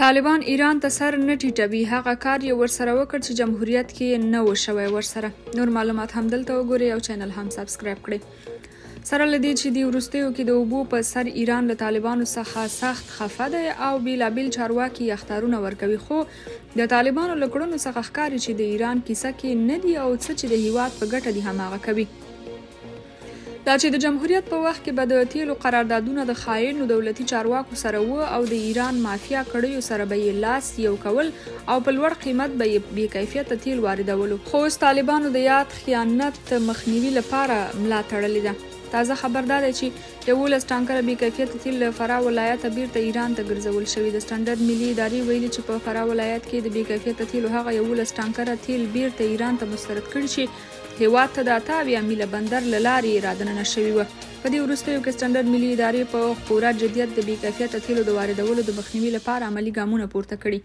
طالبان ایران ته سر نه ټیټوي، هغه کار یې ورسره وکړ چې جمهوریت کې نه و شوی ورسره. نور معلومات هم دلته وګورئ او چینل هم سبسکرایب کړئ. سره له دې چې د وروستیو کې د اوبو په سر ایران له طالبانو څخه سخت خفه دی او بیلابیل چارواکي اخطارونه ورکوي، خو د طالبانو له کړنو څخه ښکاري چې د ایران کیسه کې نه دي او څه چې د هیواد په ګټه دي هماغه کوي. دا چې د جمهوریت په وخت کې به د تیلو قراردادونه د خاینو دولتي چارواکو سره و او د ایران مافیا کړیو سره به یې لاس یو کول او په لوړ قیمت به یې بې کیفیته تیل واردولو، خو اوس طالبانو د یاد خیانت مخنیوي لپاره ملا تړلې ده. تازه خبر دا دی چې 11 ټانکره بې کیفیته تیل له فراه ولایته بیرته ایران ته ګرځول شوي. د سټنډرډ ملي ادارې ویلي چې په فراه ولایت کې د بې کیفیته تیلو هغه 11 ټانکره تیل بیرته ایران ته مسترد کړي چې هیواد ته د 88 میله بندر له لارې رادننه شوي وه. په دې وروستیو کې سټنډرډ ملي ادارې په خورا جدیت د بې کیفیته تیلو د واردولو د مخنیوي لپاره عملي ګامونه پورته کړي.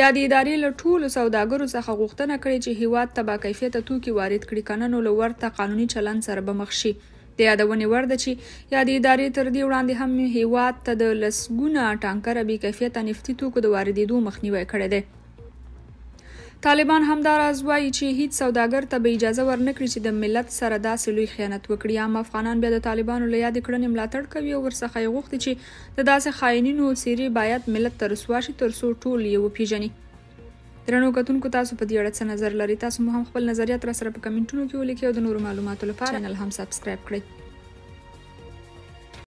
یا د ادارې له ټولو سوداګرو څخه غوښتنه کړې چې هیواد ته با کیفیته توکي وارد کړي، کنه نو له ورته قانوني چلند سره به مخ شي. د یادونې وړ ده چې یا د ادارې تر دې وړاندې هم هیواد ته د لسګونه ټانکره بې کیفیته نفتي توکو د واردېدو مخنیوی کړی دی. طالبان هم دا راز وایي چې هیڅ سوداګر ته به اجازه ورنکړي چې د ملت سره داسې لوی خیانت وکړي. عام افغانان بیا د طالبانو له یادې کړنې ملاتړ کوي او ورڅخه یې غوښتي چې د داسې خاینینو څیرې باید ملت ته رسوا شي ترڅو ټول یې وپیژني. درنو کتونکو، تاسو په دې اړه څه نظر لرئ؟ تاسو مو هم خپل نظریات را سره په کمنټونو کې ولیکئ او د نورو معلوماتو لپاره چینل هم سبسکرایب کړئ.